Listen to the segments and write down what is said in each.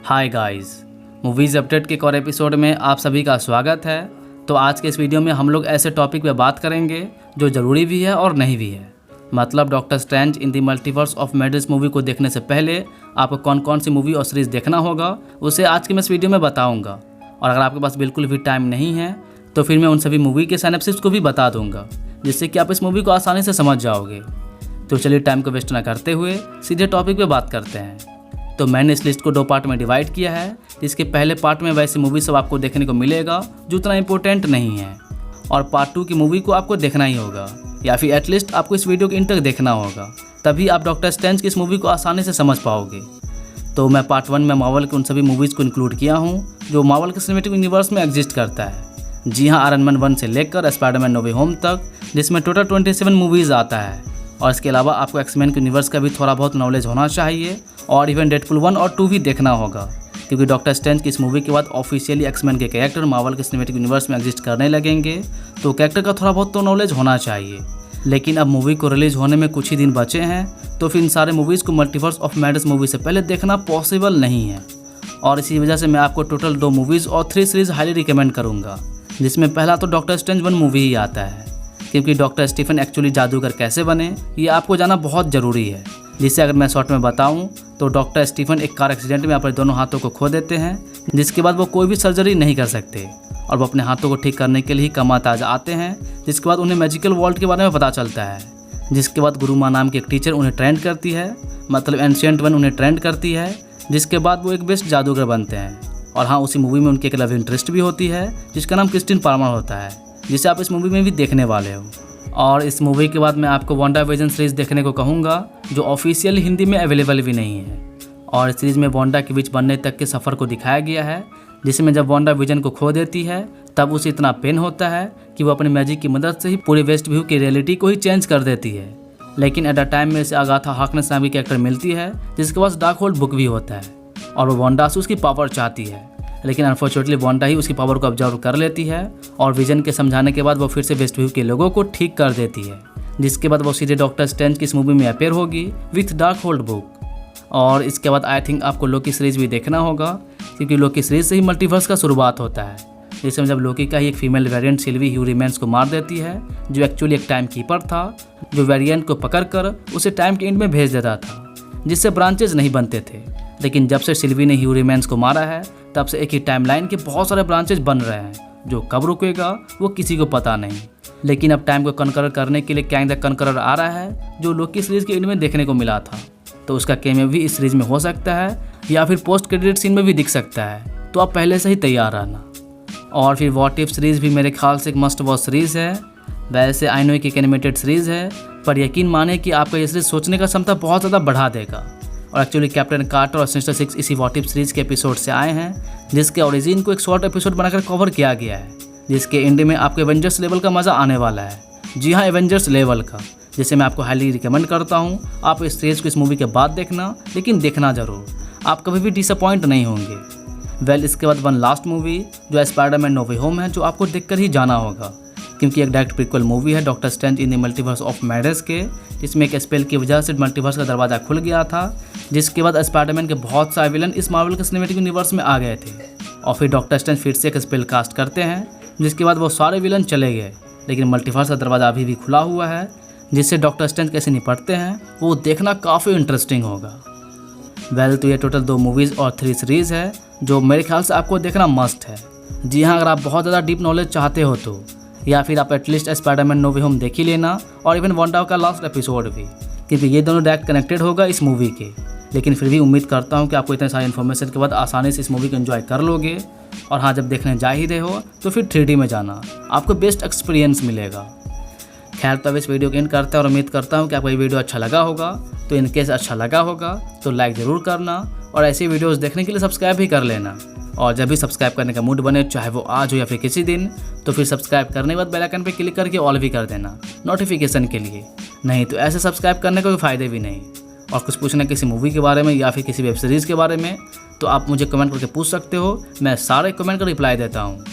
Hi guys, movies update के एक और एपिसोड में आप सभी का स्वागत है। तो आज के इस वीडियो में हम लोग ऐसे टॉपिक पे बात करेंगे जो ज़रूरी भी है और नहीं भी है। मतलब doctor strange in the multiverse of madness movie को देखने से पहले आपको कौन कौन सी मूवी और सीरीज़ देखना होगा उसे आज के मैं इस वीडियो में बताऊँगा। और अगर आपके पास बिल्कुल भी टाइम नहीं है तो फिर मैं उन सभी मूवी के सिनॉप्सिस को भी बता दूँगा, जिससे कि आप इस मूवी को आसानी से समझ जाओगे। तो चलिए टाइम को वेस्ट ना करते हुए सीधे टॉपिक पे बात करते हैं। तो मैंने इस लिस्ट को 2 पार्ट में डिवाइड किया है, जिसके पहले पार्ट में वैसी मूवी सब आपको देखने को मिलेगा जो उतना इंपॉर्टेंट नहीं है, और पार्ट 2 की मूवी को आपको देखना ही होगा, या फिर एटलीस्ट आपको इस वीडियो के एंड तक देखना होगा, तभी आप डॉक्टर स्ट्रेंज की इस मूवी को आसानी से समझ पाओगे। तो मैं पार्ट 1 में मार्वल के उन सभी मूवीज़ को इंक्लूड किया हूँ जो मार्वल के सिनेमैटिक यूनिवर्स में एग्जिस्ट करता है। जी हाँ, आयरन मैन 1 से लेकर स्पाइडरमैन नो वे होम तक, जिसमें टोटल 27 मूवीज़ आता है। और इसके अलावा आपको एक्समैन के यूनिवर्स का भी थोड़ा बहुत नॉलेज होना चाहिए, और इवन डेडपुल 1 और 2 भी देखना होगा, क्योंकि डॉक्टर स्ट्रेंज की इस मूवी के बाद ऑफिशियली एक्समैन के कैरेक्टर मार्वल के सिनेमैटिक यूनिवर्स में एग्जिस्ट करने लगेंगे, तो कैरेक्टर का थोड़ा बहुत तो नॉलेज होना चाहिए। लेकिन अब मूवी को रिलीज़ होने में कुछ ही दिन बचे हैं, तो फिर इन सारे मूवीज़ को मल्टीवर्स ऑफ मैडनेस मूवी से पहले देखना पॉसिबल नहीं है। और इसी वजह से मैं आपको टोटल 2 मूवीज़ और 3 सीरीज़ हाईली रिकमेंड करूँगा, जिसमें पहला तो डॉक्टर स्ट्रेंज 1 मूवी ही आता है, क्योंकि डॉक्टर स्टीफन एक्चुअली जादूगर कैसे बने ये आपको जानना बहुत ज़रूरी है। जिससे अगर मैं शॉर्ट में बताऊं तो डॉक्टर स्टीफन एक कार एक्सीडेंट में अपने दोनों हाथों को खो देते हैं, जिसके बाद वो कोई भी सर्जरी नहीं कर सकते, और वो अपने हाथों को ठीक करने के लिए ही कमाताज आते हैं। जिसके बाद उन्हें मैजिकल वर्ल्ड के बारे में पता चलता है, जिसके बाद गुरुमा नाम की एक टीचर उन्हें ट्रेंड करती है, मतलब एंशिएंट वन उन्हें ट्रेंड करती है, जिसके बाद वो एक बेस्ट जादूगर बनते हैं। और हाँ, उसी मूवी में उनकी एक लव इंटरेस्ट भी होती है जिसका नाम क्रिस्टिन पार्मर होता है, जिसे आप इस मूवी में भी देखने वाले हो। और इस मूवी के बाद मैं आपको वांडाविजन सीरीज़ देखने को कहूँगा, जो ऑफिशियल हिंदी में अवेलेबल भी नहीं है। और इस सीरीज़ में वांडा के बीच बनने तक के सफ़र को दिखाया गया है, जिसमें जब वांडा विजन को खो देती है तब उसे इतना पेन होता है कि वो अपनी मैजिक की मदद से ही पूरे वेस्ट व्यू की रियलिटी को ही चेंज कर देती है। लेकिन एट अ टाइम में इसे अगाथा हार्कनेस नाम की कैरेक्टर मिलती है, जिसके पास डार्क होल्ड बुक भी होता है, और वो वांडा से उसकी पावर चाहती है। लेकिन अनफॉर्चुनेटली वांडा ही उसकी पावर को ऑब्जर्व कर लेती है, और विजन के समझाने के बाद वो फिर से वेस्ट व्यू के लोगों को ठीक कर देती है। जिसके बाद वो सीधे डॉक्टर स्ट्रेंज की इस मूवी में अपेयर होगी विथ डार्क होल्ड बुक। और इसके बाद आई थिंक आपको लोकी सीरीज़ भी देखना होगा, क्योंकि लोकी सीरीज़ से ही मल्टीवर्स का शुरुआत होता है, जिसमें जब लोकी का ही एक फीमेल वेरिएंट सिल्वी ह्यूरीमेंस को मार देती है, जो एक्चुअली एक टाइम कीपर था, जो वेरिएंट को पकड़कर उसे टाइम के एंड में भेज देता था, जिससे ब्रांचेज नहीं बनते थे। लेकिन जब से सिल्वी ने ह्यूरीमेंस को मारा है, तब से एक ही टाइमलाइन के बहुत सारे ब्रांचेज बन रहे हैं, जो कब रुकेगा वो किसी को पता नहीं। लेकिन अब टाइम को कनकरर करने के लिए कैंग द कनकरर आ रहा है, जो लोकी सीरीज़ के एंड में देखने को मिला था, तो उसका कैमियो भी इस सीरीज़ में हो सकता है, या फिर पोस्ट क्रेडिट सीन में भी दिख सकता है। तो आप पहले से ही तैयार रहना। और फिर व्हाट इफ सीरीज़ भी मेरे ख्याल से एक मस्ट वॉच सीरीज़ है। वैसे आई नो कि एक एनिमेटेड सीरीज़ है, पर यकीन माने कि आपका ये सीरीज़ सोचने का क्षमता बहुत ज़्यादा बढ़ा देगा। और एक्चुअली कैप्टन कार्टर और सिस्टर 6 इसी व्हाट इफ सीरीज़ के एपिसोड से आए हैं, जिसके ओरिजिन को एक शॉर्ट एपिसोड बनाकर कवर किया गया है, जिसके एंड में आपको एवेंजर्स लेवल का मज़ा आने वाला है। जी हाँ, एवेंजर्स लेवल का, जिसे मैं आपको हाईली रिकमेंड करता हूँ। आप इस सीरीज़ को इस मूवी के बाद देखना, लेकिन देखना ज़रूर, आप कभी भी डिसअपॉइंट नहीं होंगे। इसके बाद 1 लास्ट मूवी जो स्पाइडरमैन नो वे होम है, जो आपको देखकर ही जाना होगा, क्योंकि एक डायरेक्ट प्रीक्वल मूवी है doctor strange in the multiverse of madness के, जिसमें एक स्पेल की वजह से मल्टीवर्स का दरवाज़ा खुल गया था, जिसके बाद स्पाइडरमैन के बहुत सारे विलन इस मार्वल के सिनेमैटिक यूनिवर्स में आ गए थे। और फिर डॉक्टर स्ट्रेंज फिर से एक स्पेल कास्ट करते हैं, जिसके बाद वो सारे विलन चले गए, लेकिन मल्टीवर्स का दरवाज़ा अभी भी खुला हुआ है, जिससे डॉक्टर स्ट्रेंज कैसे निपटते हैं वो देखना काफ़ी इंटरेस्टिंग होगा। तो ये टोटल 2 मूवीज़ और 3 सीरीज़ है, जो मेरे ख्याल से आपको देखना मस्ट है। जी हाँ, अगर आप बहुत ज़्यादा डीप नॉलेज चाहते हो तो, या फिर आप एटलीस्ट स्पाइडरमैन नो वे होम देख ही लेना, और इवन वांडा का लास्ट एपिसोड भी, क्योंकि ये दोनों डायरेक्ट कनेक्टेड होगा इस मूवी के। लेकिन फिर भी उम्मीद करता हूँ कि आपको इतने सारे इन्फॉर्मेशन के बाद आसानी से इस मूवी को एंजॉय कर लोगे। और हाँ, जब देखने जा ही रहे हो तो फिर 3D में जाना, आपको बेस्ट एक्सपीरियंस मिलेगा। खैर, तो अब इस वीडियो को एंड करते हैं, और उम्मीद करता हूँ कि आपको ये वीडियो अच्छा लगा होगा। तो इनकेस अच्छा लगा होगा तो लाइक ज़रूर करना, और ऐसी वीडियोस देखने के लिए सब्सक्राइब भी कर लेना। और जब भी सब्सक्राइब करने का मूड बने, चाहे वो आज हो या फिर किसी दिन, तो फिर सब्सक्राइब करने के बाद बेल आइकन पे क्लिक करके ऑल भी कर देना नोटिफिकेशन के लिए। नहीं तो ऐसे सब्सक्राइब करने का कोई फ़ायदे भी नहीं। और कुछ पूछना किसी मूवी के बारे में या फिर किसी वेब सीरीज़ के बारे में, तो आप मुझे कमेंट करके पूछ सकते हो, मैं सारे कमेंट का रिप्लाई देता हूँ।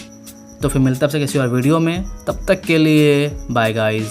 तो फिर मिलता है किसी और वीडियो में, तब तक के लिए बाय गाइज़।